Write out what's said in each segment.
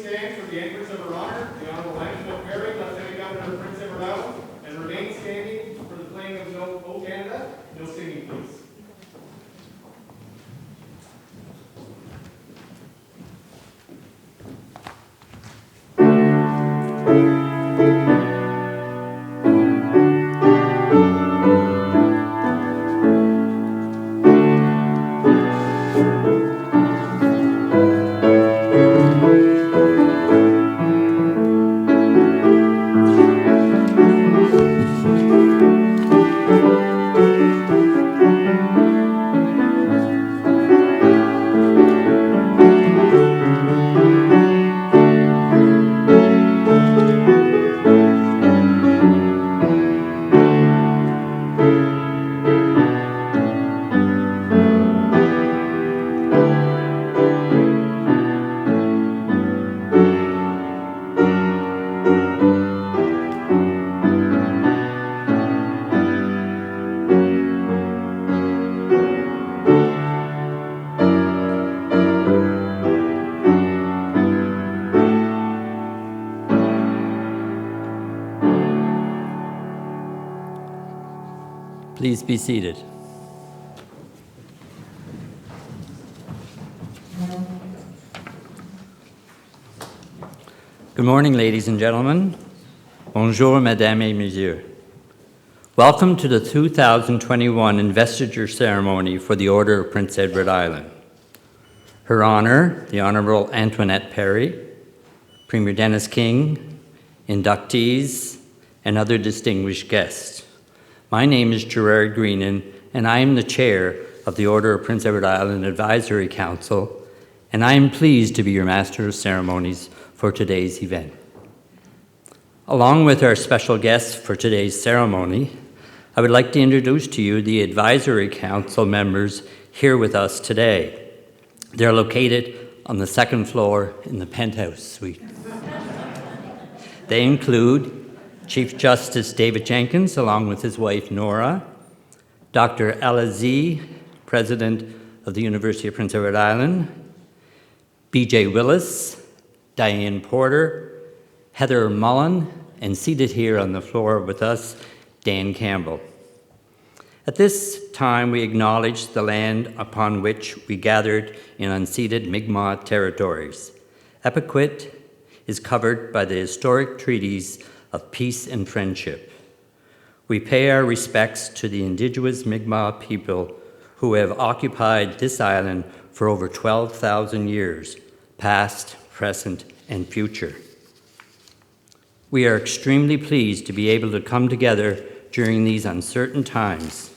stand for the entrance of Her Honor, the Honorable Angela Perry, Lieutenant Governor of Prince Edward Island, and remain standing for the playing of No O Canada. No singing, please. Please be seated. Good morning, ladies and gentlemen. Bonjour, mesdames et messieurs. Welcome to the 2021 Investiture ceremony for the Order of Prince Edward Island. Her Honor, the Honorable Antoinette Perry, Premier Dennis King, inductees, and other distinguished guests. My name is Gerard Greenan, and I am the chair of the Order of Prince Edward Island Advisory Council, and I am pleased to be your Master of Ceremonies for today's event. Along with our special guests for today's ceremony, I would like to introduce to you the Advisory Council members here with us today. They're located on the second floor in the penthouse suite. They include Chief Justice David Jenkins, along with his wife Nora, Dr. Alazi, President of the University of Prince Edward Island, B.J. Willis, Diane Porter, Heather Mullen, and seated here on the floor with us, Dan Campbell. At this time, we acknowledge the land upon which we gathered in unceded Mi'kmaq territories. Epiquet is covered by the historic treaties of peace and friendship. We pay our respects to the indigenous Mi'kmaq people who have occupied this island for over 12,000 years, past, present, and future. We are extremely pleased to be able to come together during these uncertain times.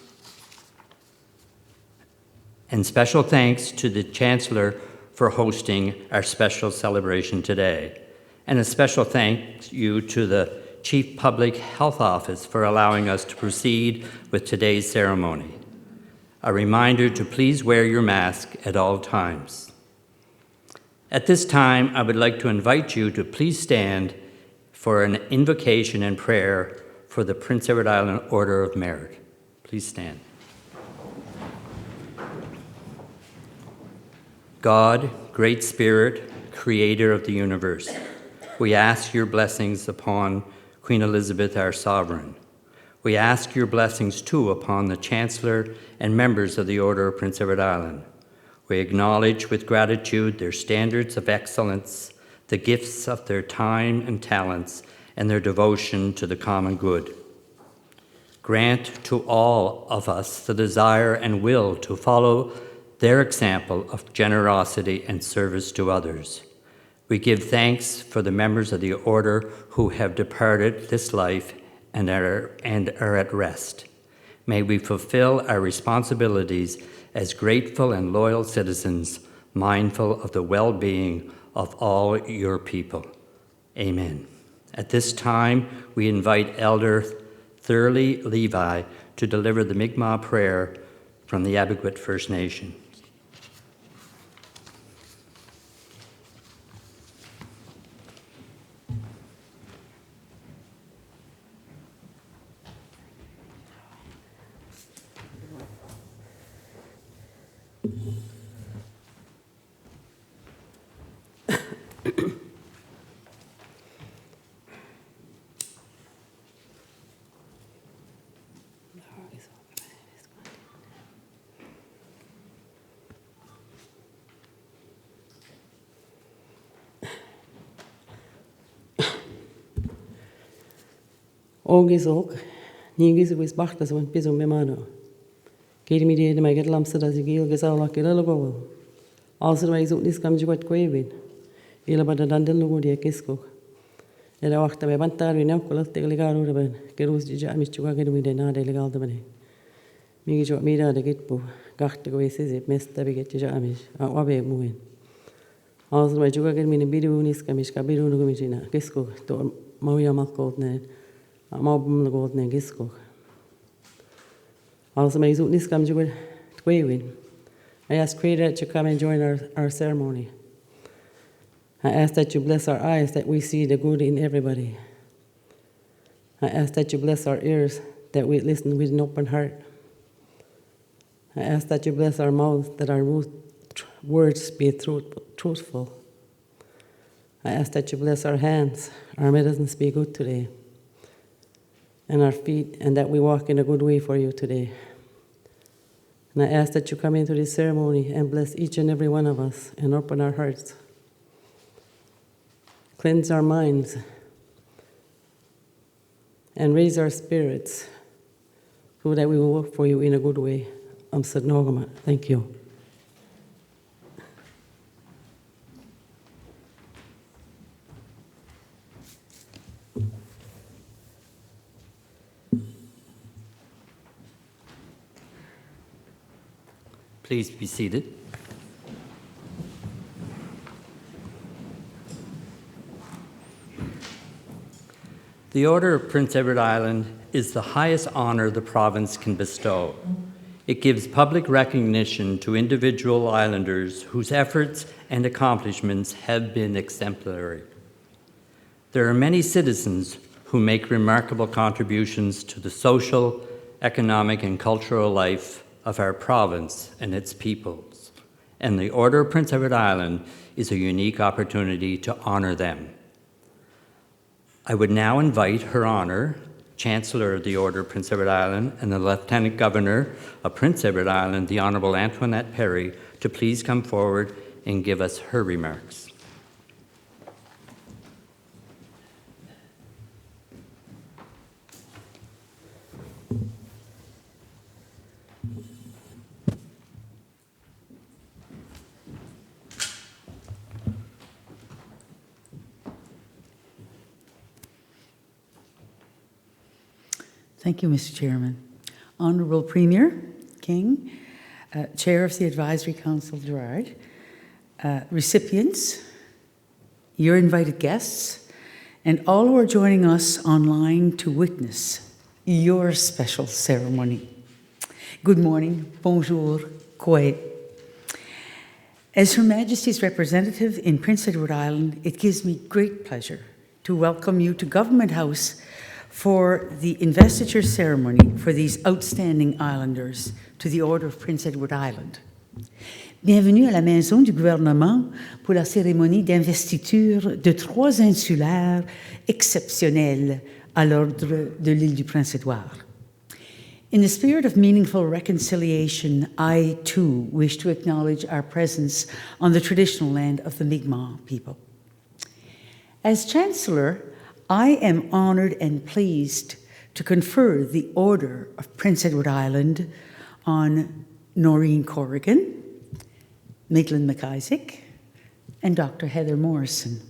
And special thanks to the Chancellor for hosting our special celebration today. And a special thank you to the Chief Public Health Office for allowing us to proceed with today's ceremony. A reminder to please wear your mask at all times. At this time, I would like to invite you to please stand for an invocation and prayer for the Prince Edward Island Order of Merit. Please stand. God, Great Spirit, Creator of the universe, we ask your blessings upon Queen Elizabeth, our sovereign. We ask your blessings too upon the Chancellor and members of the Order of Prince Edward Island. We acknowledge with gratitude their standards of excellence, the gifts of their time and talents, and their devotion to the common good. Grant to all of us the desire and will to follow their example of generosity and service to others. We give thanks for the members of the Order who have departed this life and are at rest. May we fulfill our responsibilities as grateful and loyal citizens, mindful of the well-being of all your people. Amen. At this time, we invite Elder Thurley Levi to deliver the Mi'kmaq prayer from the Abequit First Nation. Ógisok, nígisúis bachtas van pisum memano. Kéri mi déde meg lamsa as igil gesaulak ilagol. Also meg zoek nis kam jugat kwevin. Ila bada dandel no dia kiskok. Era wakta be bantar vi nakol te legal ora ben. Kerus di jami chuga gedu mi de na de legal de ben. Mi jo mi da de gitbu. Gachte go ese mesta be get jami. A be muin. Also meg juga gedu mi ne bidu nis kam iska bidu no mi jina. Kiskok to moja makot ne. Ma bum no god ne kiskok. Also meg zoek nis kam jugat kwevin. I ask Creator that you come and join our ceremony. I ask that you bless our eyes that we see the good in everybody. I ask that you bless our ears that we listen with an open heart. I ask that you bless our mouths that our words be truthful. I ask that you bless our hands, our medicines be good today, and our feet, and that we walk in a good way for you today. And I ask that you come into this ceremony and bless each and every one of us and open our hearts. Cleanse our minds and raise our spirits so that we will work for you in a good way. Thank you. Please be seated. The Order of Prince Edward Island is the highest honor the province can bestow. It gives public recognition to individual islanders whose efforts and accomplishments have been exemplary. There are many citizens who make remarkable contributions to the social, economic, and cultural life of our province and its peoples, and the Order of Prince Edward Island is a unique opportunity to honor them. I would now invite Her Honor, Chancellor of the Order of Prince Edward Island and the Lieutenant Governor of Prince Edward Island, the Honourable Antoinette Perry, to please come forward and give us her remarks. Thank you, Mr. Chairman. Honourable Premier King, Chair of the Advisory Council, Gerard, recipients, your invited guests, and all who are joining us online to witness your special ceremony. Good morning, bonjour, koi. As Her Majesty's representative in Prince Edward Island, it gives me great pleasure to welcome you to Government House for the investiture ceremony for these outstanding islanders to the Order of Prince Edward Island. Bienvenue à la Maison du gouvernement pour la cérémonie d'investiture de 3 insulaires exceptionnels à l'ordre de l'île du Prince-Édouard. In the spirit of meaningful reconciliation, I too wish to acknowledge our presence on the traditional land of the Mi'kmaq people. As Chancellor, I am honoured and pleased to confer the Order of Prince Edward Island on Noreen Corrigan, Maitland McIsaac, and Dr. Heather Morrison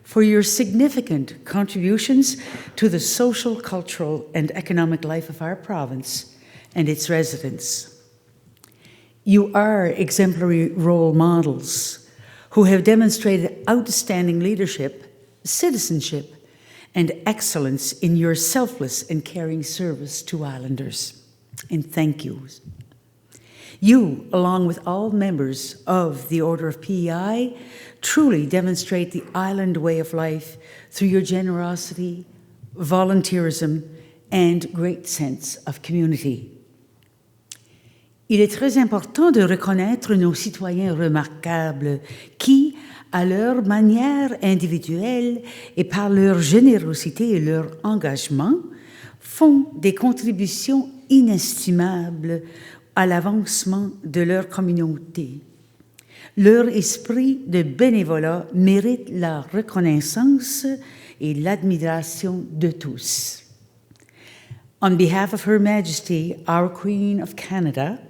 for your significant contributions to the social, cultural, and economic life of our province and its residents. You are exemplary role models who have demonstrated outstanding leadership, citizenship, and excellence in your selfless and caring service to Islanders. And thank you. You, along with all members of the Order of PEI, truly demonstrate the island way of life through your generosity, volunteerism, and great sense of community. Il est très important de reconnaître nos citoyens remarquables qui, à leur manière individuelle et par leur générosité et leur engagement, font des contributions inestimables à l'avancement de leur communauté. Leur esprit de bénévolat mérite la reconnaissance et l'admiration de tous. On behalf of Her Majesty, our Queen of Canada,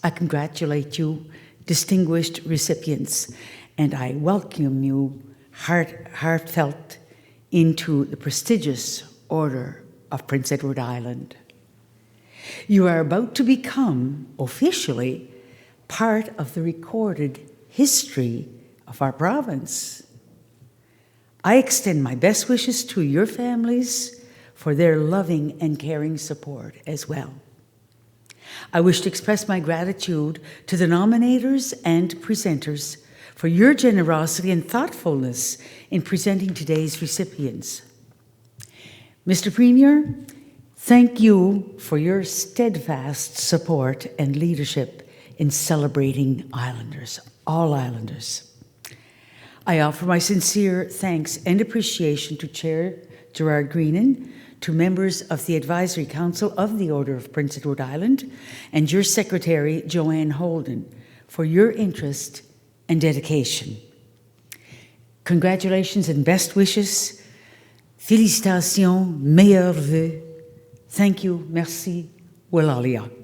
I congratulate you, distinguished recipients, and I welcome you heartfelt into the prestigious Order of Prince Edward Island. You are about to become, officially, part of the recorded history of our province. I extend my best wishes to your families for their loving and caring support as well. I wish to express my gratitude to the nominators and presenters for your generosity and thoughtfulness in presenting today's recipients. Mr. Premier, thank you for your steadfast support and leadership in celebrating Islanders, all Islanders. I offer my sincere thanks and appreciation to Chair Gerard Greenan, to members of the Advisory Council of the Order of Prince Edward Island, and your Secretary, Joanne Holden, for your interest and dedication. Congratulations and best wishes. Félicitations, meilleurs vœux. Thank you, merci, Willaliak.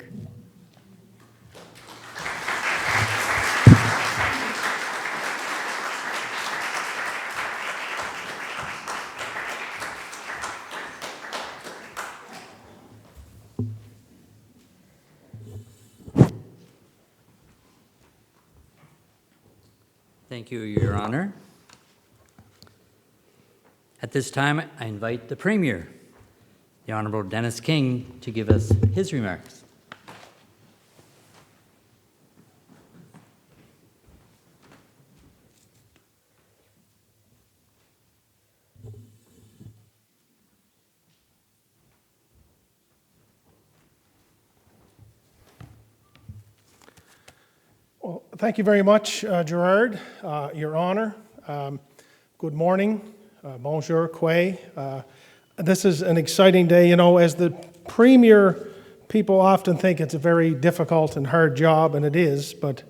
Thank you, Your Honor. At this time, I invite the Premier, the Honorable Dennis King, to give us his remarks. Well, thank you very much, Gerard, Your Honor. Good morning. Bonjour, Quay. This is an exciting day. You know, as the Premier, people often think it's a very difficult and hard job, and it is, but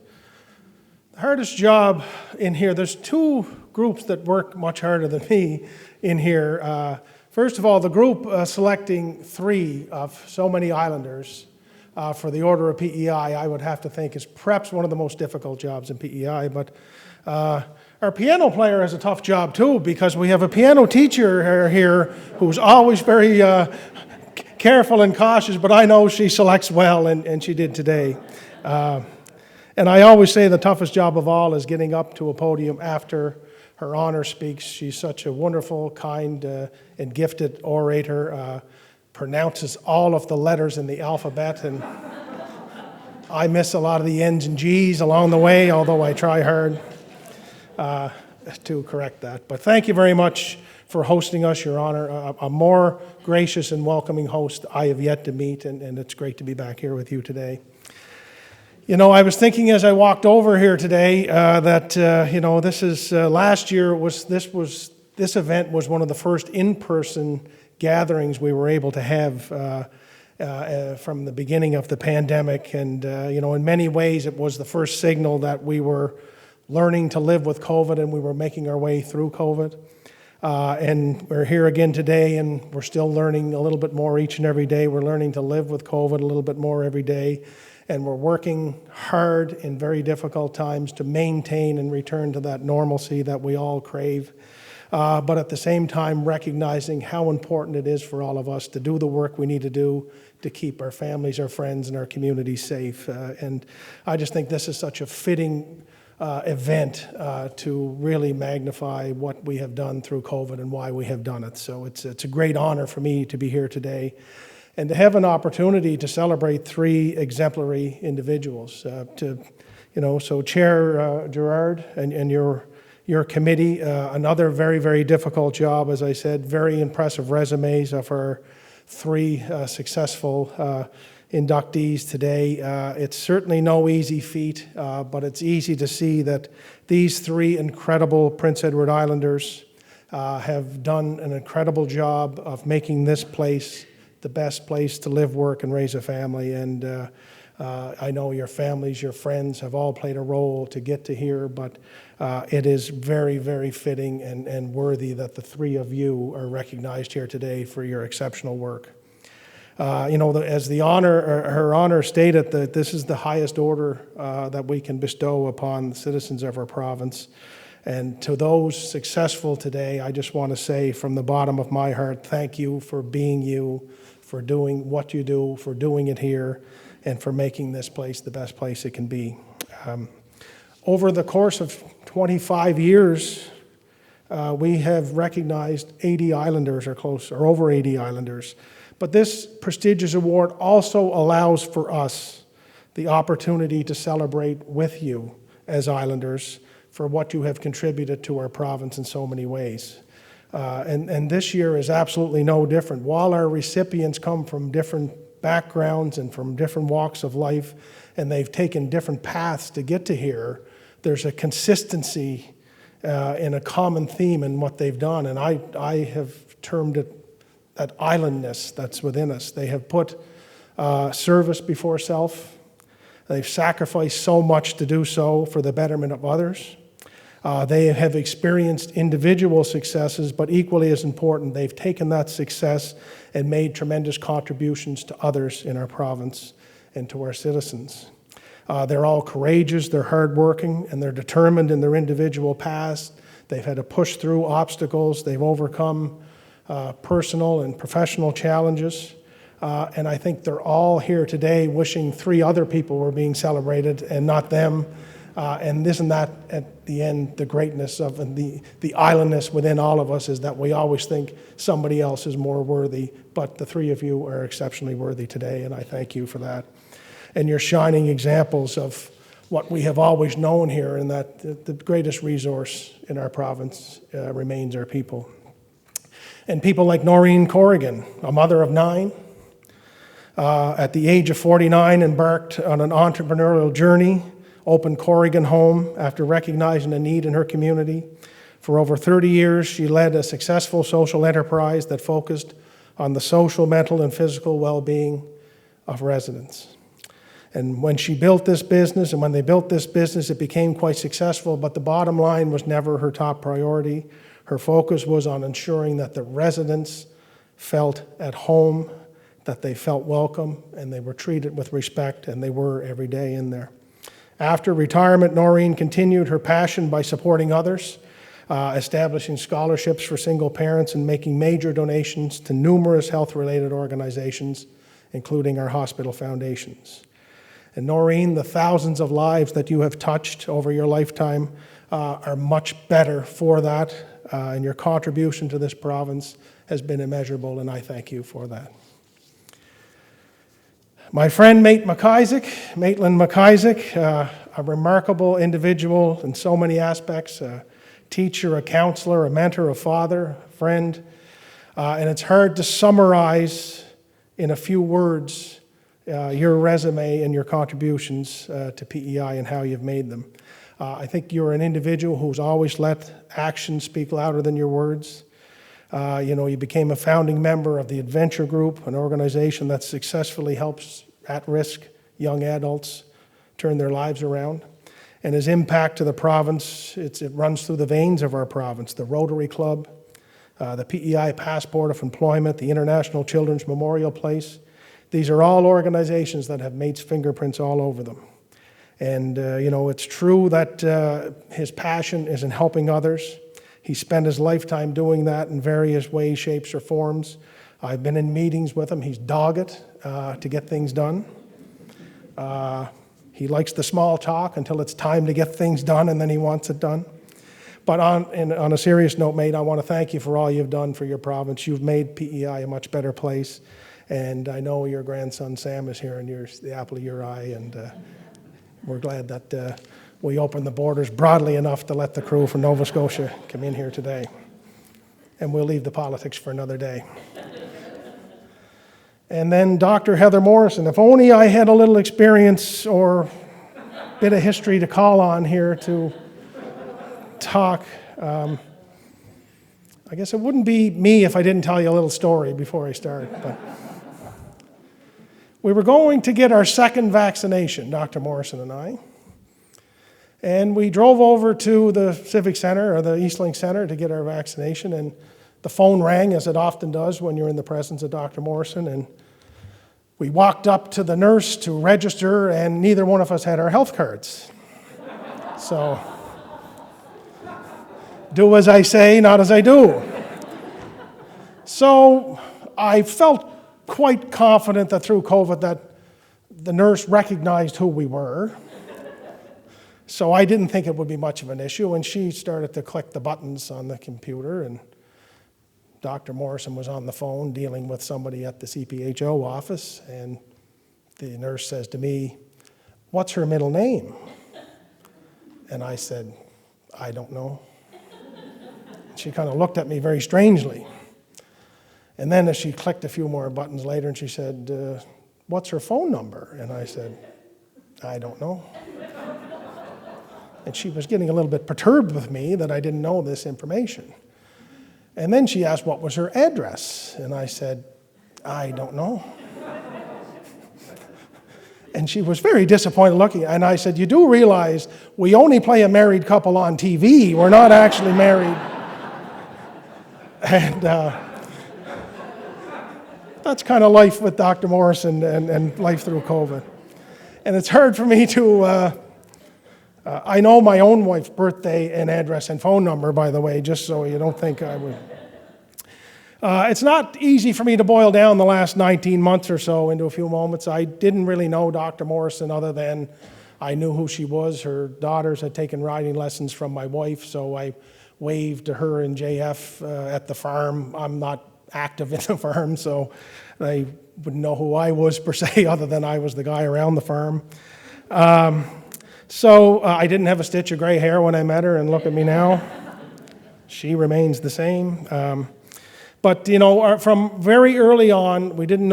the hardest job in here, there's two groups that work much harder than me in here. First of all, the group selecting 3 of so many Islanders for the Order of PEI, I would have to think is perhaps one of the most difficult jobs in PEI. But our piano player has a tough job too, because we have a piano teacher here who's always very careful and cautious, but I know she selects well, and she did today. And I always say the toughest job of all is getting up to a podium after her honor speaks. She's such a wonderful, kind, and gifted orator. Pronounces all of the letters in the alphabet, and I miss a lot of the N's and G's along the way, although I try hard to correct that. But thank you very much for hosting us, Your Honor. A more gracious and welcoming host I have yet to meet, and it's great to be back here with you today. You know, I was thinking as I walked over here today that you know, this is last year this event was one of the first in-person gatherings we were able to have from the beginning of the pandemic. And, you know, in many ways, it was the first signal that we were learning to live with COVID and we were making our way through COVID. And we're here again today, and we're still learning a little bit more each and every day. We're learning to live with COVID a little bit more every day. And we're working hard in very difficult times to maintain and return to that normalcy that we all crave. But at the same time, recognizing how important it is for all of us to do the work we need to do to keep our families, our friends, and our communities safe. And I just think this is such a fitting event to really magnify what we have done through COVID and why we have done it. So it's a great honor for me to be here today and to have an opportunity to celebrate 3 exemplary individuals. So Chair Gerard and your committee, another very, very difficult job, as I said, very impressive resumes of our 3 successful inductees today. It's certainly no easy feat, but it's easy to see that these 3 incredible Prince Edward Islanders have done an incredible job of making this place the best place to live, work, and raise a family. And I know your families, your friends have all played a role to get to here, but it is very, very fitting and worthy that the 3 of you are recognized here today for your exceptional work. As the honor, or her honor stated, that this is the highest order that we can bestow upon the citizens of our province. And to those successful today, I just want to say from the bottom of my heart, thank you for being you, for doing what you do, for doing it here, and for making this place the best place it can be. Over the course of 25 years, we have recognized 80 Islanders or over 80 Islanders. But this prestigious award also allows for us the opportunity to celebrate with you as Islanders for what you have contributed to our province in so many ways. And this year is absolutely no different. While our recipients come from different backgrounds and from different walks of life, and they've taken different paths to get to here, there's a consistency and a common theme in what they've done. And I have termed it that islandness that's within us. They have put service before self. They've sacrificed so much to do so for the betterment of others. They have experienced individual successes, but equally as important, they've taken that success and made tremendous contributions to others in our province and to our citizens. They're all courageous, they're hardworking, and they're determined in their individual paths. They've had to push through obstacles, they've overcome personal and professional challenges. And I think they're all here today wishing 3 other people were being celebrated and not them. And isn't that, at the end, the greatness of the islandness within all of us, is that we always think somebody else is more worthy, but the 3 of you are exceptionally worthy today, and I thank you for that. And you're shining examples of what we have always known here, and that the greatest resource in our province remains our people. And people like Noreen Corrigan, a mother of 9, at the age of 49, embarked on an entrepreneurial journey, opened Corrigan Home after recognizing a need in her community. For over 30 years, she led a successful social enterprise that focused on the social, mental, and physical well-being of residents. And when she built this business, and when they built this business, it became quite successful, but the bottom line was never her top priority. Her focus was on ensuring that the residents felt at home, that they felt welcome, and they were treated with respect, and they were every day in there. After retirement, Noreen continued her passion by supporting others, establishing scholarships for single parents, and making major donations to numerous health-related organizations, including our hospital foundations. And Noreen, the thousands of lives that you have touched over your lifetime are much better for that, and your contribution to this province has been immeasurable, and I thank you for that. My friend Maitland McIsaac, a remarkable individual in so many aspects, a teacher, a counselor, a mentor, a father, a friend, and it's hard to summarize in a few words your resume and your contributions to PEI and how you've made them. I think you're an individual who's always let actions speak louder than your words. You became a founding member of the Adventure Group, an organization that successfully helps at-risk young adults turn their lives around. And his impact to the province, it runs through the veins of our province. The Rotary Club, the PEI Passport of Employment, the International Children's Memorial Place. These are all organizations that have made fingerprints all over them. And, it's true that his passion is in helping others. He spent his lifetime doing that in various ways, shapes, or forms. I've been in meetings with him. He's dogged to get things done. He likes the small talk until it's time to get things done, and then he wants it done. But on a serious note, mate, I want to thank you for all you've done for your province. You've made PEI a much better place. And I know your grandson Sam is here, and you're the apple of your eye, and we're glad that we opened the borders broadly enough to let the crew from Nova Scotia come in here today. And we'll leave the politics for another day. And then Dr. Heather Morrison. If only I had a little experience or bit of history to call on here to talk. I guess it wouldn't be me if I didn't tell you a little story before I start. But we were going to get our second vaccination, Dr. Morrison and I. And we drove over to the Civic Center, or the Eastlink Center, to get our vaccination. And the phone rang, as it often does when you're in the presence of Dr. Morrison. And We walked up to the nurse to register, and neither one of us had our health cards. So, do as I say, not as I do. So, I felt quite confident that through COVID that the nurse recognized who we were. So I didn't think it would be much of an issue, and she started to click the buttons on the computer, and Dr. Morrison was on the phone dealing with somebody at the CPHO office, and the nurse says to me, "What's her middle name?" And I said, "I don't know." She kind of looked at me very strangely. And then as she clicked a few more buttons later, and she said, "What's her phone number?" And I said, "I don't know." And she was getting a little bit perturbed with me that I didn't know this information. And then she asked what was her address. And I said, "I don't know." And she was very disappointed looking. And I said, "You do realize we only play a married couple on TV. We're not actually married." And that's kind of life with Dr. Morrison and life through COVID. And it's hard for me to... I know my own wife's birthday and address and phone number, by the way, just so you don't think I would. It's not easy for me to boil down the last 19 months or so into a few moments. I didn't really know Dr. Morrison other than I knew who she was. Her daughters had taken riding lessons from my wife, so I waved to her and JF at the farm. I'm not active in the farm, so they wouldn't know who I was per se, other than I was the guy around the farm. So I didn't have a stitch of gray hair when I met her, and look at me now. She remains the same. But, you know, from very early on, I didn't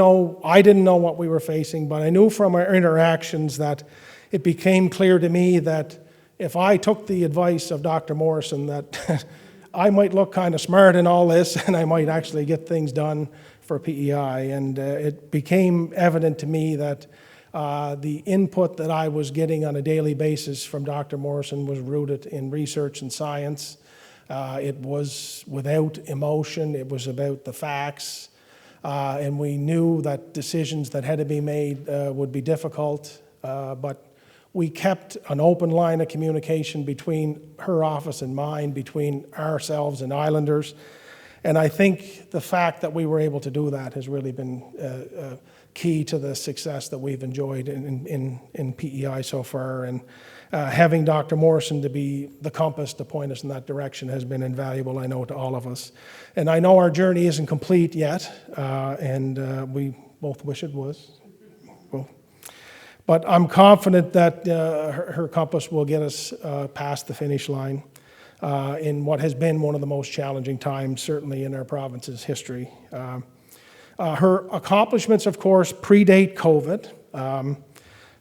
know what we were facing, but I knew from our interactions that it became clear to me that if I took the advice of Dr. Morrison, that I might look kind of smart in all this, and I might actually get things done for PEI. And it became evident to me that the input that I was getting on a daily basis from Dr. Morrison was rooted in research and science. It was without emotion. It was about the facts. And we knew that decisions that had to be made would be difficult, but we kept an open line of communication between her office and mine, between ourselves and Islanders. And I think the fact that we were able to do that has really been key to the success that we've enjoyed in PEI so far. And having Dr. Morrison to be the compass to point us in that direction has been invaluable, I know, to all of us. And I know our journey isn't complete yet, and we both wish it was. But I'm confident that her compass will get us past the finish line in what has been one of the most challenging times, certainly in our province's history. Her accomplishments, of course, predate COVID.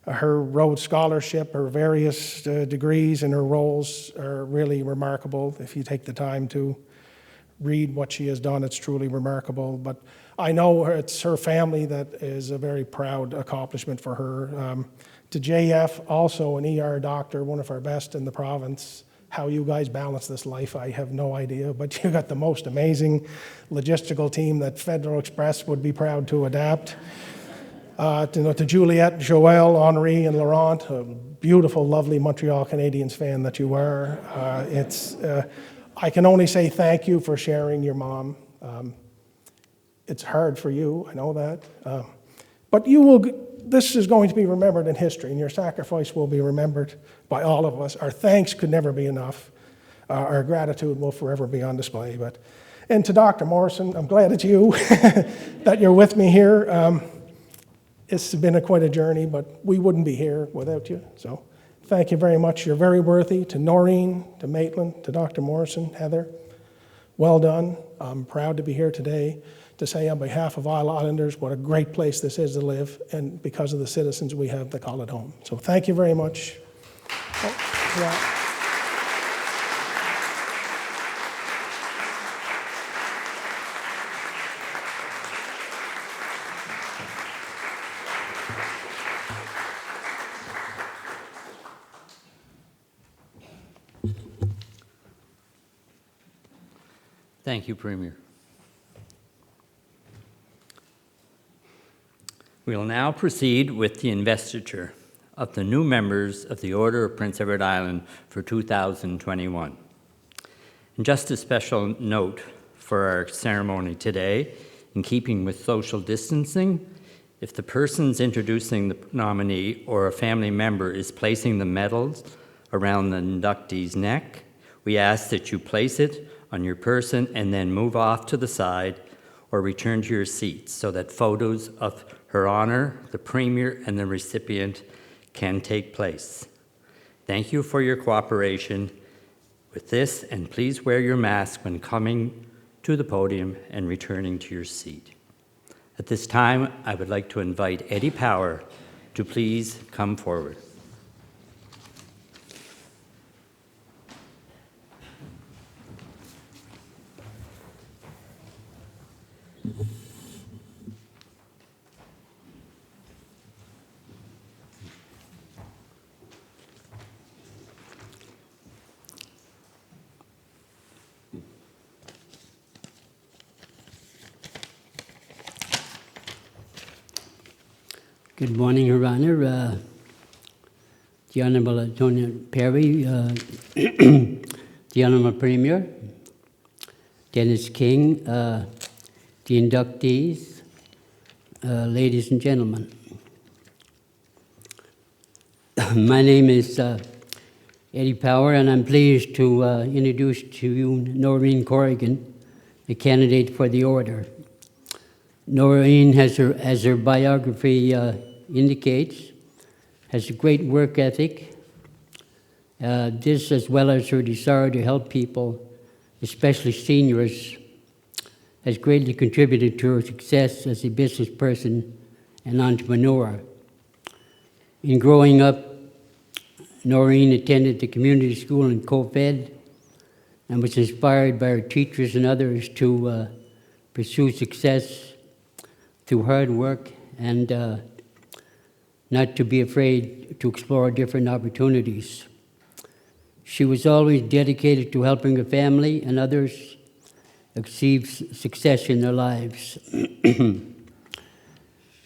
Her Rhodes Scholarship, her various degrees and her roles are really remarkable. If you take the time to read what she has done, it's truly remarkable. But I know it's her family that is a very proud accomplishment for her. To JF, also an ER doctor, one of our best in the province. How you guys balance this life, I have no idea, but you got the most amazing logistical team that Federal Express would be proud to adapt. To Juliette, Joelle, Henri, and Laurent, a beautiful, lovely Montreal Canadiens fan that you are. I can only say thank you for sharing your mom. It's hard for you, I know that. But this is going to be remembered in history, and your sacrifice will be remembered by all of us. Our thanks could never be enough. Our gratitude will forever be on display. And to Dr. Morrison, I'm glad it's you, that you're with me here. It's been quite a journey, but we wouldn't be here without you. So thank you very much. You're very worthy. To Noreen, to Maitland, to Dr. Morrison, Heather, well done. I'm proud to be here today to say on behalf of all Islanders what a great place this is to live, and because of the citizens we have that call it home. So thank you very much. Thank you, Premier. We will now proceed with the investiture of the new members of the Order of Prince Edward Island for 2021. And just a special note for our ceremony today, in keeping with social distancing, if the person's introducing the nominee or a family member is placing the medals around the inductee's neck, we ask that you place it on your person and then move off to the side or return to your seat so that photos of Her Honor, the Premier, and the recipient can take place. Thank you for your cooperation with this, and please wear your mask when coming to the podium and returning to your seat. At this time, I would like to invite Eddie Power to please come forward. Good morning, Your Honor. The Honorable Antonio Perry, the Honorable Premier, Dennis King, the inductees, ladies and gentlemen. My name is Eddie Power, and I'm pleased to introduce to you Noreen Corrigan, the candidate for the order. Noreen, as her biography indicates, has a great work ethic. This, as well as her desire to help people, especially seniors, has greatly contributed to her success as a business person and entrepreneur. In growing up, Noreen attended the community school in Co-Fed and was inspired by her teachers and others to pursue success through hard work and not to be afraid to explore different opportunities. She was always dedicated to helping her family and others achieve success in their lives.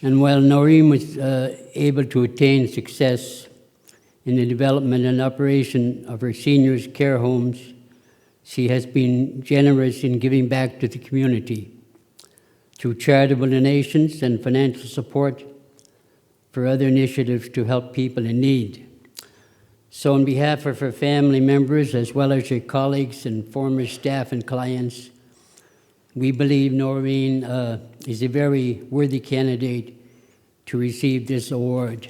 And while Noreen was able to attain success in the development and operation of her seniors' care homes, she has been generous in giving back to the community through charitable donations and financial support for other initiatives to help people in need. So on behalf of her family members, as well as her colleagues and former staff and clients, we believe Noreen is a very worthy candidate to receive this award.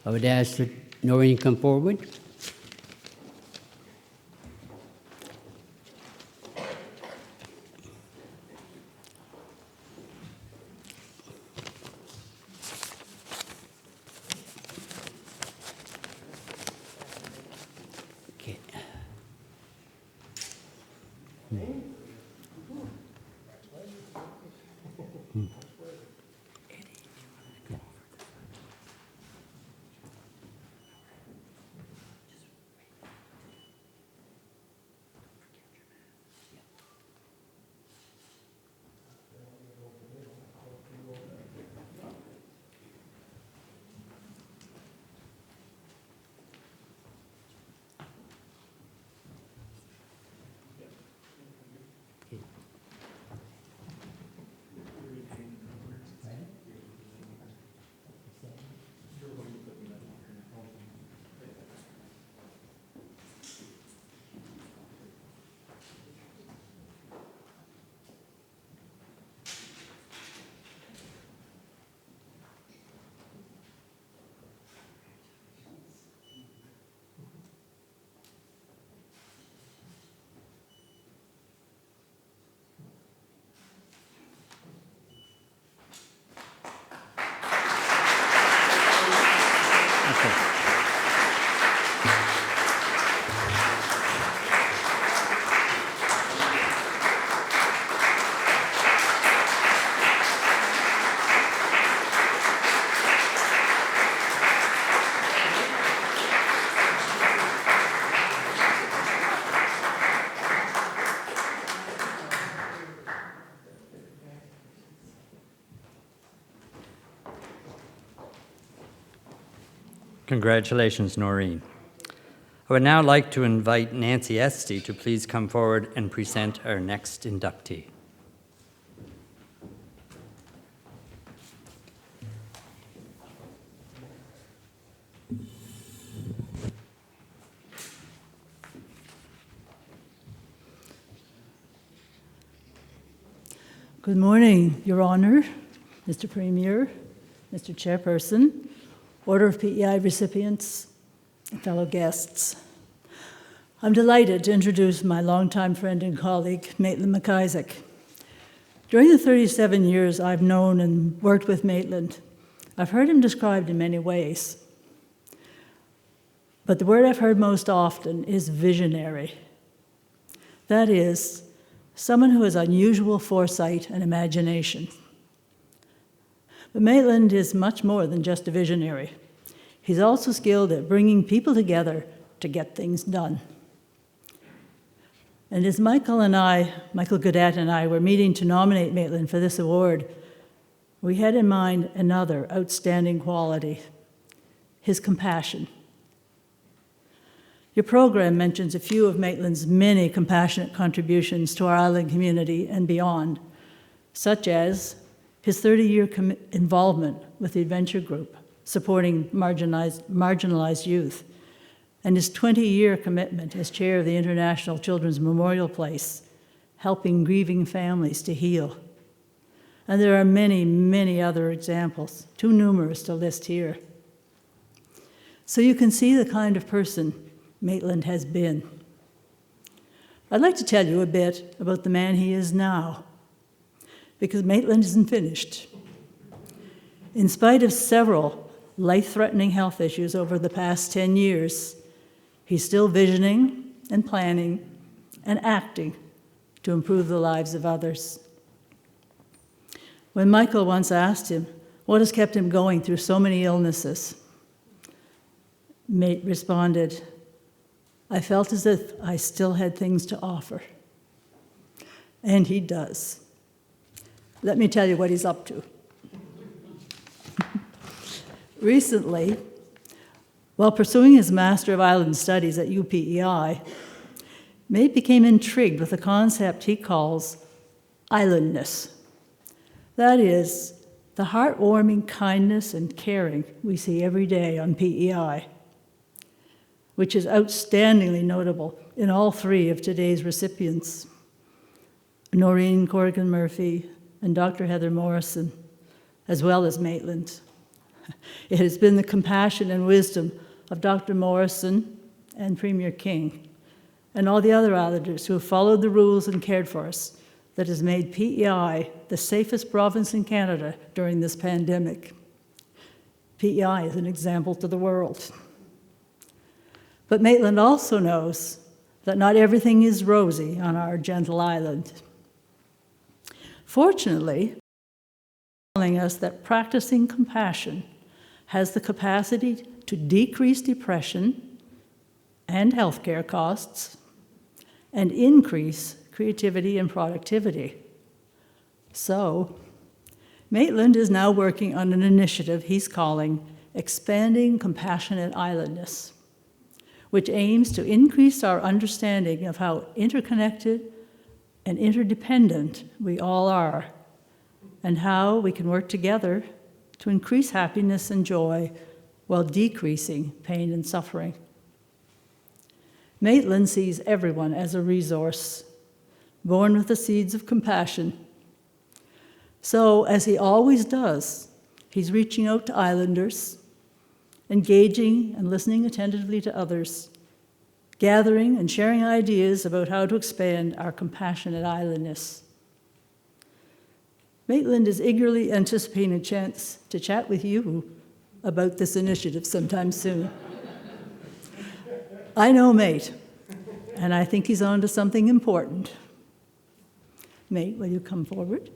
I would ask that Noreen come forward. Okay. Congratulations, Noreen. I would now like to invite Nancy Esty to please come forward and present our next inductee. Good morning, Your Honor, Mr. Premier, Mr. Chairperson, Order of PEI recipients, and fellow guests. I'm delighted to introduce my longtime friend and colleague, Maitland McIsaac. During the 37 years I've known and worked with Maitland, I've heard him described in many ways. But the word I've heard most often is visionary. That is, someone who has unusual foresight and imagination. But Maitland is much more than just a visionary. He's also skilled at bringing people together to get things done. And as Michael Gaudette and I were meeting to nominate Maitland for this award, we had in mind another outstanding quality, his compassion. Your program mentions a few of Maitland's many compassionate contributions to our island community and beyond, such as his 30-year involvement with the Adventure Group, supporting marginalized youth, and his 20-year commitment as chair of the International Children's Memorial Place, helping grieving families to heal. And there are many, many other examples, too numerous to list here. So you can see the kind of person Maitland has been. I'd like to tell you a bit about the man he is now, because Maitland isn't finished. In spite of several life-threatening health issues over the past 10 years, he's still visioning and planning and acting to improve the lives of others. When Michael once asked him what has kept him going through so many illnesses, Mate responded, "I felt as if I still had things to offer." And he does. Let me tell you what he's up to. Recently, while pursuing his Master of Island Studies at UPEI, Mate became intrigued with a concept he calls islandness. That is, the heartwarming kindness and caring we see every day on PEI, which is outstandingly notable in all three of today's recipients, Noreen Corrigan-Murphy and Dr. Heather Morrison, as well as Maitland. It has been the compassion and wisdom of Dr. Morrison and Premier King and all the other islanders who have followed the rules and cared for us that has made PEI the safest province in Canada during this pandemic. PEI is an example to the world. But Maitland also knows that not everything is rosy on our gentle island. Fortunately, telling us that practicing compassion has the capacity to decrease depression and healthcare costs and increase creativity and productivity. So, Maitland is now working on an initiative he's calling Expanding Compassionate Islandness, which aims to increase our understanding of how interconnected and interdependent we all are, and how we can work together to increase happiness and joy while decreasing pain and suffering. Maitland sees everyone as a resource, born with the seeds of compassion. So, as he always does, he's reaching out to islanders, engaging and listening attentively to others, gathering and sharing ideas about how to expand our compassionate islandness. Maitland is eagerly anticipating a chance to chat with you about this initiative sometime soon. I know Mate, and I think he's on to something important. Mate, will you come forward?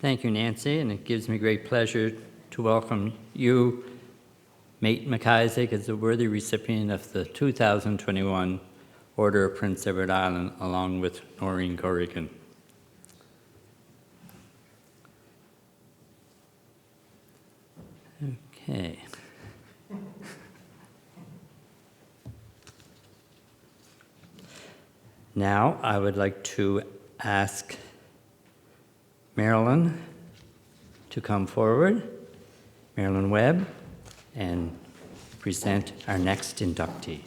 Thank you, Nancy, and it gives me great pleasure to welcome you, Mate McIsaac, as the worthy recipient of the 2021 Order of Prince Edward Island, along with Noreen Corrigan. Okay. Now, I would like to ask Marilyn to come forward, Marilyn Webb, and present our next inductee.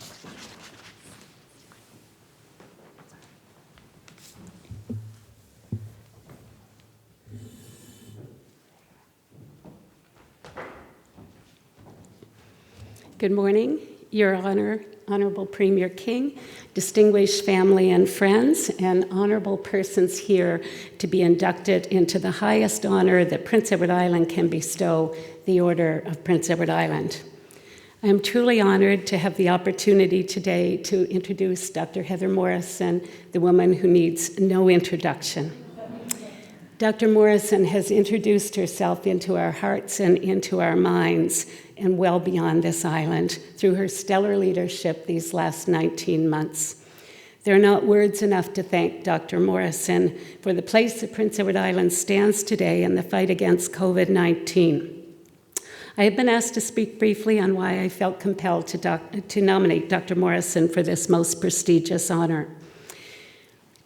Good morning, Your Honor, Honorable Premier King, distinguished family and friends, and honorable persons here to be inducted into the highest honor that Prince Edward Island can bestow, the Order of Prince Edward Island. I am truly honored to have the opportunity today to introduce Dr. Heather Morrison, the woman who needs no introduction. Dr. Morrison has introduced herself into our hearts and into our minds and well beyond this island through her stellar leadership these last 19 months. There are not words enough to thank Dr. Morrison for the place that Prince Edward Island stands today in the fight against COVID-19. I have been asked to speak briefly on why I felt compelled to nominate Dr. Morrison for this most prestigious honor.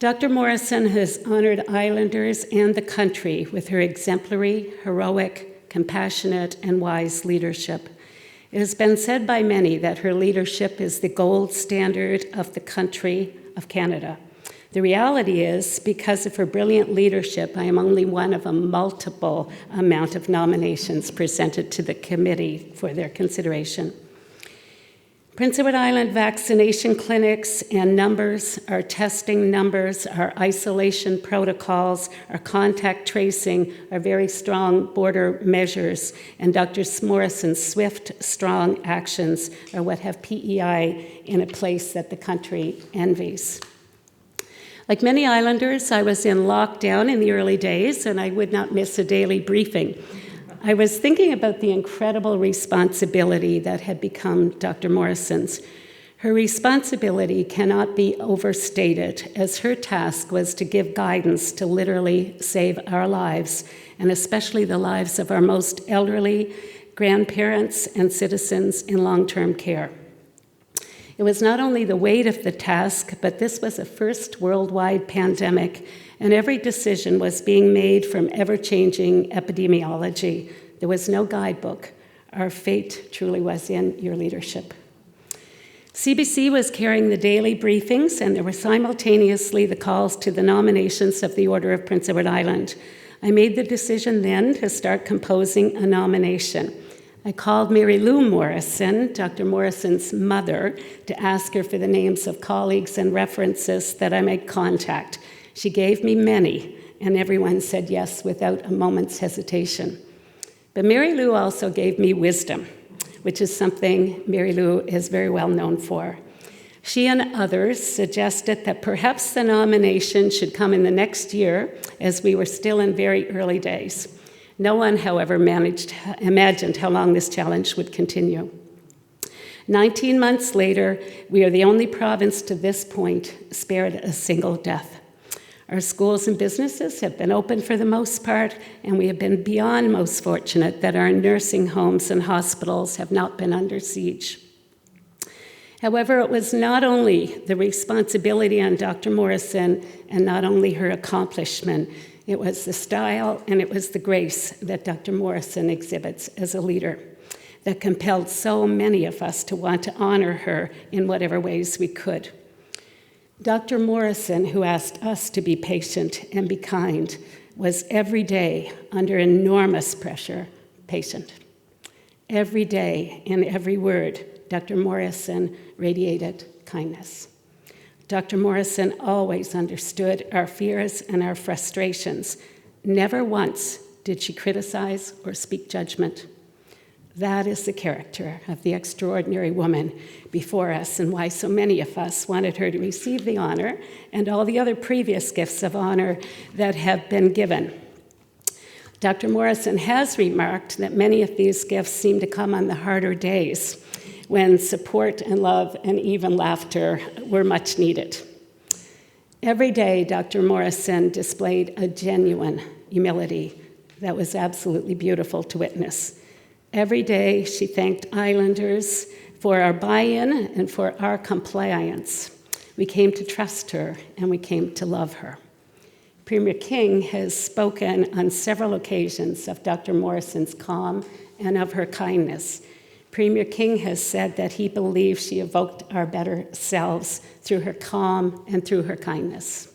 Dr. Morrison has honored Islanders and the country with her exemplary, heroic, compassionate, and wise leadership. It has been said by many that her leadership is the gold standard of the country of Canada. The reality is, because of her brilliant leadership, I am only one of a multiple amount of nominations presented to the committee for their consideration. Prince Edward Island vaccination clinics and numbers, our testing numbers, our isolation protocols, our contact tracing, our very strong border measures, and Dr. Morrison's swift, strong actions are what have PEI in a place that the country envies. Like many Islanders, I was in lockdown in the early days, and I would not miss a daily briefing. I was thinking about the incredible responsibility that had become Dr. Morrison's. Her responsibility cannot be overstated, as her task was to give guidance to literally save our lives, and especially the lives of our most elderly, grandparents, and citizens in long-term care. It was not only the weight of the task, but this was a first worldwide pandemic, and every decision was being made from ever-changing epidemiology. There was no guidebook. Our fate truly was in your leadership. CBC was carrying the daily briefings, and there were simultaneously the calls to the nominations of the Order of Prince Edward Island. I made the decision then to start composing a nomination. I called Mary Lou Morrison, Dr. Morrison's mother, to ask her for the names of colleagues and references that I might contact. She gave me many, and everyone said yes without a moment's hesitation. But Mary Lou also gave me wisdom, which is something Mary Lou is very well known for. She and others suggested that perhaps the nomination should come in the next year, as we were still in very early days. No one, however, imagined how long this challenge would continue. 19 months later, we are the only province to this point spared a single death. Our schools and businesses have been open for the most part, and we have been beyond most fortunate that our nursing homes and hospitals have not been under siege. However, it was not only the responsibility on Dr. Morrison and not only her accomplishment, it was the style and it was the grace that Dr. Morrison exhibits as a leader that compelled so many of us to want to honor her in whatever ways we could. Dr. Morrison, who asked us to be patient and be kind, was every day under enormous pressure, patient. Every day, in every word, Dr. Morrison radiated kindness. Dr. Morrison always understood our fears and our frustrations. Never once did she criticize or speak judgment. That is the character of the extraordinary woman before us, and why so many of us wanted her to receive the honor and all the other previous gifts of honor that have been given. Dr. Morrison has remarked that many of these gifts seem to come on the harder days when support and love and even laughter were much needed. Every day, Dr. Morrison displayed a genuine humility that was absolutely beautiful to witness. Every day, she thanked Islanders for our buy-in and for our compliance. We came to trust her, and we came to love her. Premier King has spoken on several occasions of Dr. Morrison's calm and of her kindness. Premier King has said that he believes she evoked our better selves through her calm and through her kindness.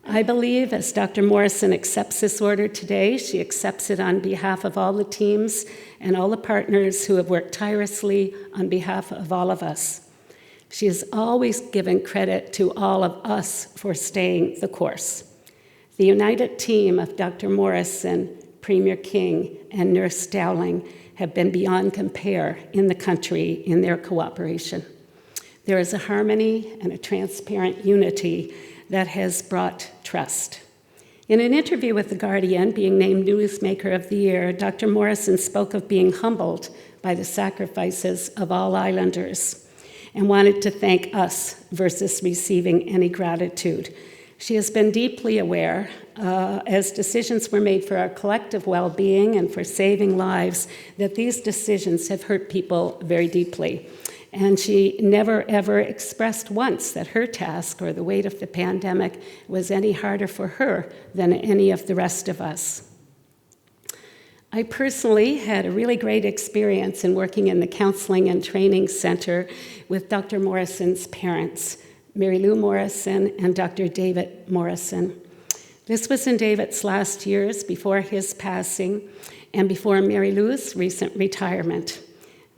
I believe as Dr. Morrison accepts this order today, she accepts it on behalf of all the teams and all the partners who have worked tirelessly on behalf of all of us. She has always given credit to all of us for staying the course. The united team of Dr. Morrison, Premier King, and Nurse Dowling have been beyond compare in the country in their cooperation. There is a harmony and a transparent unity that has brought trust. In an interview with The Guardian, being named Newsmaker of the Year, Dr. Morrison spoke of being humbled by the sacrifices of all Islanders and wanted to thank us versus receiving any gratitude. She has been deeply aware, as decisions were made for our collective well-being and for saving lives, that these decisions have hurt people very deeply. And she never, ever expressed once that her task or the weight of the pandemic was any harder for her than any of the rest of us. I personally had a really great experience in working in the Counseling and Training Center with Dr. Morrison's parents, Mary Lou Morrison and Dr. David Morrison. This was in David's last years before his passing and before Mary Lou's recent retirement.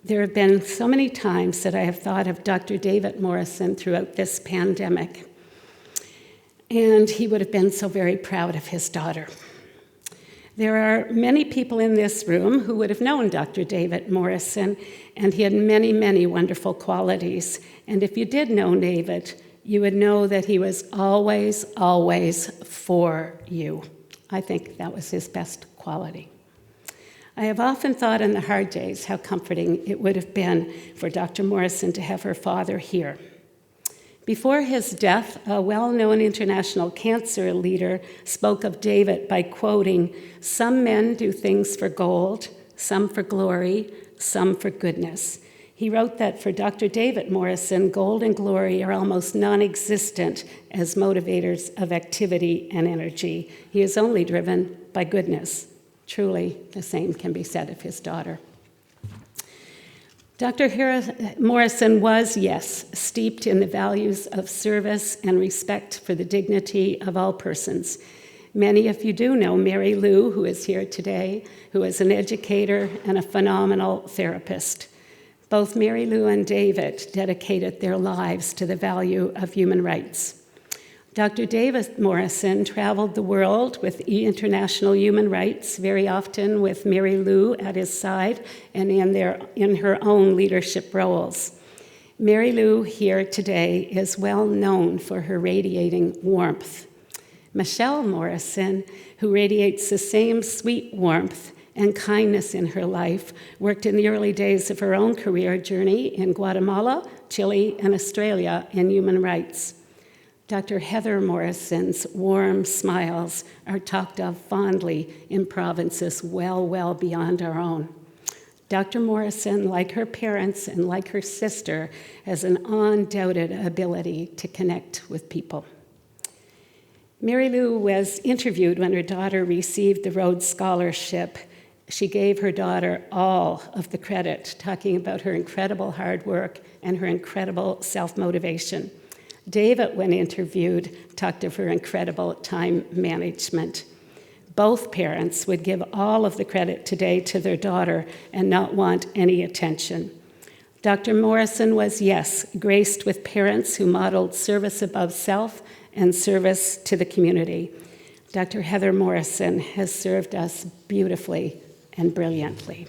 There have been so many times that I have thought of Dr. David Morrison throughout this pandemic, and he would have been so very proud of his daughter. There are many people in this room who would have known Dr. David Morrison, and he had many, many wonderful qualities. And if you did know David, you would know that he was always, always for you. I think that was his best quality. I have often thought in the hard days how comforting it would have been for Dr. Morrison to have her father here. Before his death, a well-known international cancer leader spoke of David by quoting, "Some men do things for gold, some for glory, some for goodness." He wrote that for Dr. David Morrison, gold and glory are almost non-existent as motivators of activity and energy. He is only driven by goodness. Truly, the same can be said of his daughter. Dr. Morrison was, yes, steeped in the values of service and respect for the dignity of all persons. Many of you do know Mary Lou, who is here today, who is an educator and a phenomenal therapist. Both Mary Lou and David dedicated their lives to the value of human rights. Dr. David Morrison traveled the world with international human rights, very often with Mary Lou at his side and in her own leadership roles. Mary Lou here today is well known for her radiating warmth. Michelle Morrison, who radiates the same sweet warmth and kindness in her life, worked in the early days of her own career journey in Guatemala, Chile, and Australia in human rights. Dr. Heather Morrison's warm smiles are talked of fondly in provinces well beyond our own. Dr. Morrison, like her parents and like her sister, has an undoubted ability to connect with people. Mary Lou was interviewed when her daughter received the Rhodes Scholarship. She gave her daughter all of the credit, talking about her incredible hard work and her incredible self-motivation. David, when interviewed, talked of her incredible time management. Both parents would give all of the credit today to their daughter and not want any attention. Dr. Morrison was, yes, graced with parents who modeled service above self and service to the community. Dr. Heather Morrison has served us beautifully and brilliantly.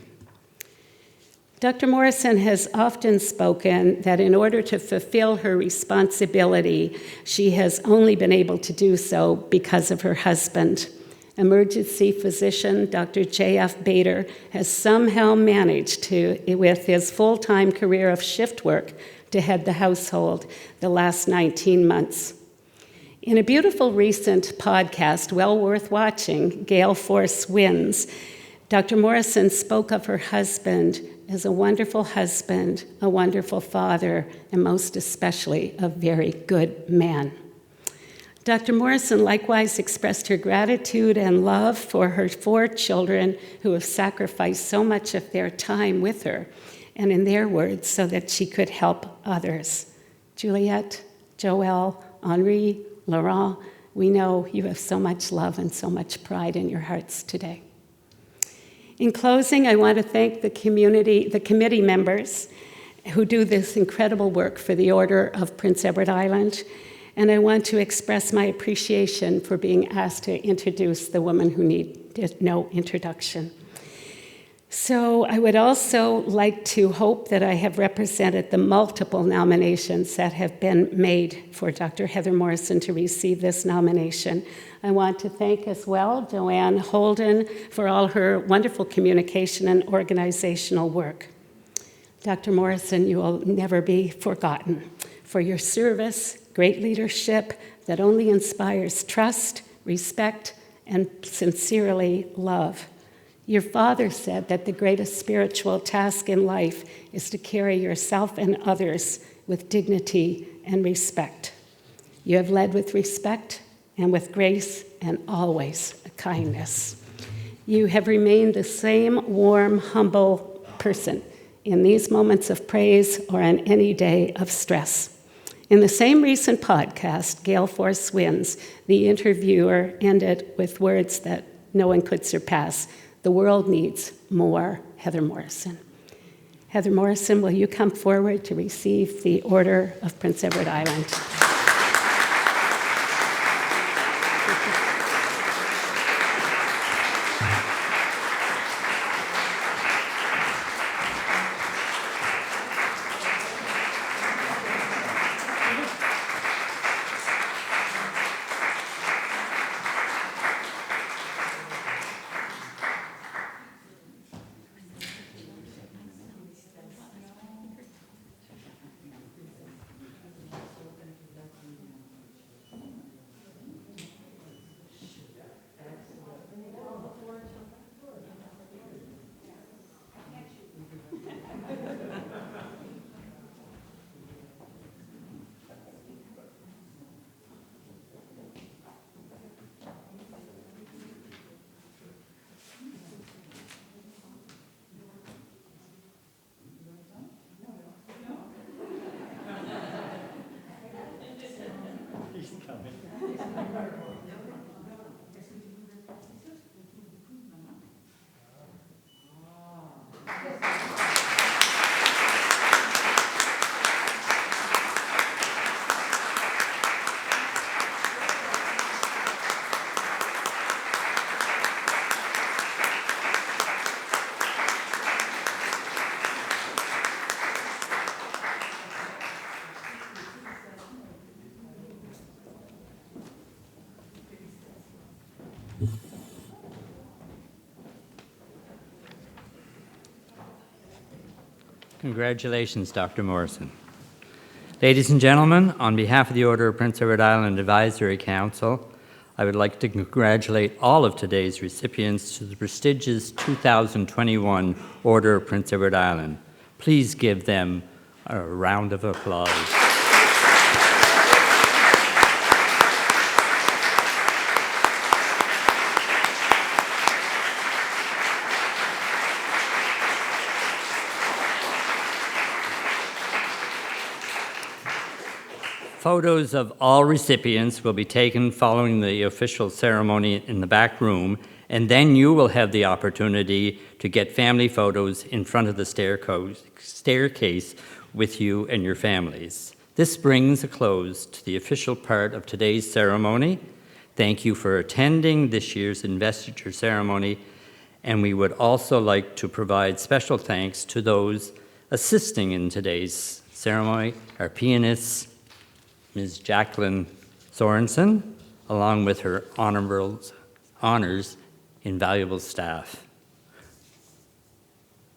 Dr. Morrison has often spoken that in order to fulfill her responsibility, she has only been able to do so because of her husband. Emergency physician Dr. J.F. Bader has somehow managed to, with his full-time career of shift work, to head the household the last 19 months. In a beautiful recent podcast, well worth watching, Gale Force Wins, Dr. Morrison spoke of her husband as a wonderful husband, a wonderful father, and most especially a very good man. Dr. Morrison likewise expressed her gratitude and love for her 4 children who have sacrificed so much of their time with her, and in their words, so that she could help others. Juliette, Joelle, Henri, Laurent, we know you have so much love and so much pride in your hearts today. In closing, I want to thank the committee members who do this incredible work for the Order of Prince Edward Island, and I want to express my appreciation for being asked to introduce the woman who needed no introduction. So I would also like to hope that I have represented the multiple nominations that have been made for Dr. Heather Morrison to receive this nomination. I want to thank as well Joanne Holden for all her wonderful communication and organizational work. Dr. Morrison, you will never be forgotten for your service, great leadership that only inspires trust, respect, and sincerely love. Your father said that the greatest spiritual task in life is to carry yourself and others with dignity and respect. You have led with respect and with grace and always kindness. You have remained the same warm, humble person in these moments of praise or on any day of stress. In the same recent podcast, Gale Force Wins, the interviewer ended with words that no one could surpass. The world needs more Heather Morrison. Heather Morrison, will you come forward to receive the Order of Prince Edward Island? Congratulations, Dr. Morrison. Ladies and gentlemen, on behalf of the Order of Prince Edward Island Advisory Council, I would like to congratulate all of today's recipients to the prestigious 2021 Order of Prince Edward Island. Please give them a round of applause. Photos of all recipients will be taken following the official ceremony in the back room, and then you will have the opportunity to get family photos in front of the staircase with you and your families. This brings a close to the official part of today's ceremony. Thank you for attending this year's investiture ceremony, and we would also like to provide special thanks to those assisting in today's ceremony, our pianists, Ms. Jacqueline Sorensen, along with her honors invaluable staff.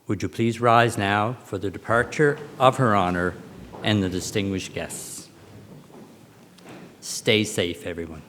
Would you please rise now for the departure of Her Honor and the distinguished guests? Stay safe, everyone.